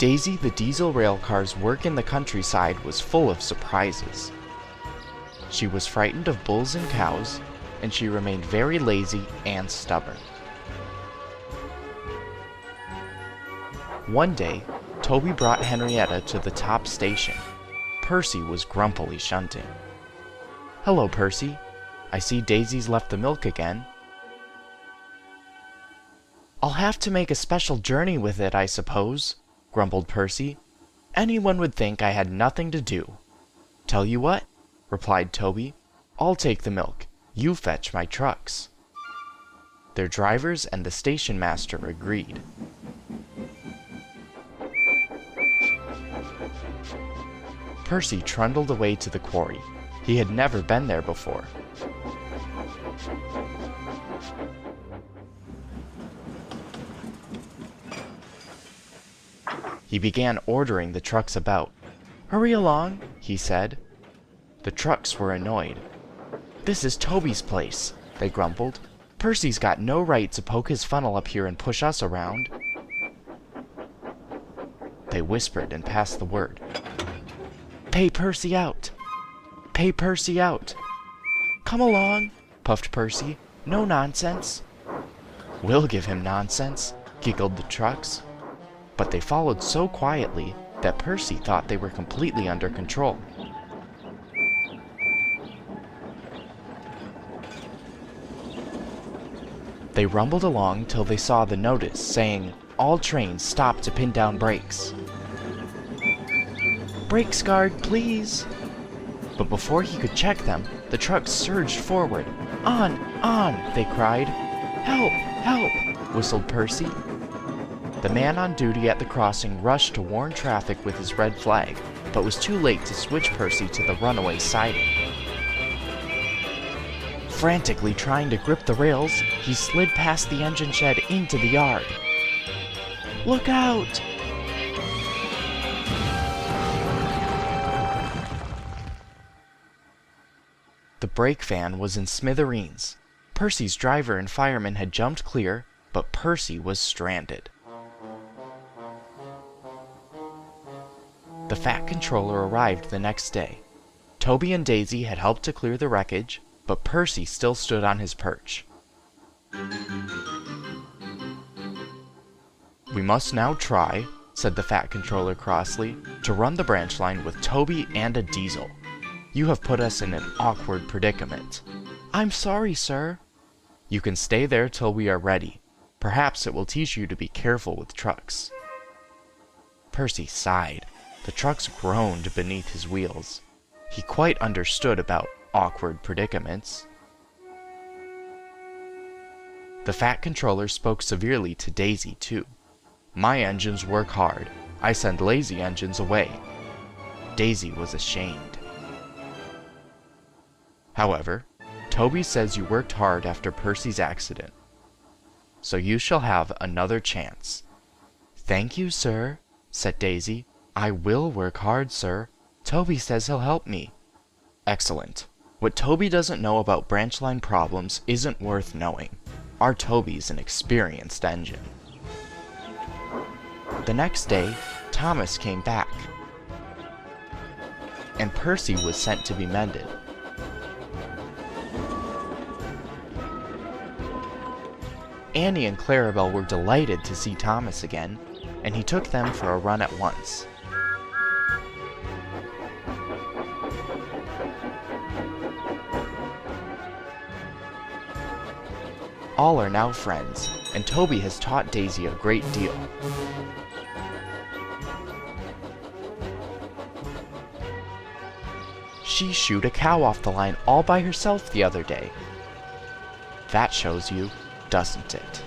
Daisy the diesel railcar's work in the countryside was full of surprises. She was frightened of bulls and cows, and she remained very lazy and stubborn. One day, Toby brought Henrietta to the top station. Percy was grumpily shunting. "Hello, Percy. I see Daisy's left the milk again." "I'll have to make a special journey with it, I suppose," grumbled Percy. "Anyone would think I had nothing to do." "Tell you what," replied Toby, "I'll take the milk. You fetch my trucks." Their drivers and the station master agreed. Percy trundled away to the quarry. He had never been there before. He began ordering the trucks about. "Hurry along," he said. The trucks were annoyed. "This is Toby's place," they grumbled. "Percy's got no right to poke his funnel up here and push us around." They whispered and passed the word. "Pay Percy out! Pay Percy out!" "Come along," puffed Percy. "No nonsense." "We'll give him nonsense," giggled the trucks. But they followed so quietly that Percy thought they were completely under control. They rumbled along till they saw the notice saying, "All trains stop to pin down brakes." "Brakes guard, please." But before he could check them, the trucks surged forward. On, they cried. "Help, help," whistled Percy. The man on duty at the crossing rushed to warn traffic with his red flag, but was too late to switch Percy to the runaway siding. Frantically trying to grip the rails, he slid past the engine shed into the yard. "Look out!" The brake van was in smithereens. Percy's driver and fireman had jumped clear, but Percy was stranded. The Fat Controller arrived the next day. Toby and Daisy had helped to clear the wreckage, but Percy still stood on his perch. "We must now try," said the Fat Controller crossly, "to run the branch line with Toby and a diesel. You have put us in an awkward predicament." "I'm sorry, sir." "You can stay there till we are ready. Perhaps it will teach you to be careful with trucks." Percy sighed. The trucks groaned beneath his wheels. He quite understood about awkward predicaments. The Fat Controller spoke severely to Daisy, too. "My engines work hard. I send lazy engines away." Daisy was ashamed. "However, Toby says you worked hard after Percy's accident, so you shall have another chance." "Thank you, sir," said Daisy. "I will work hard, sir. Toby says he'll help me." "Excellent. What Toby doesn't know about branch line problems isn't worth knowing. Our Toby's an experienced engine." The next day, Thomas came back, and Percy was sent to be mended. Annie and Clarabelle were delighted to see Thomas again, and he took them for a run at once. All are now friends, and Toby has taught Daisy a great deal. She shoot a cow off the line all by herself the other day. That shows you, doesn't it?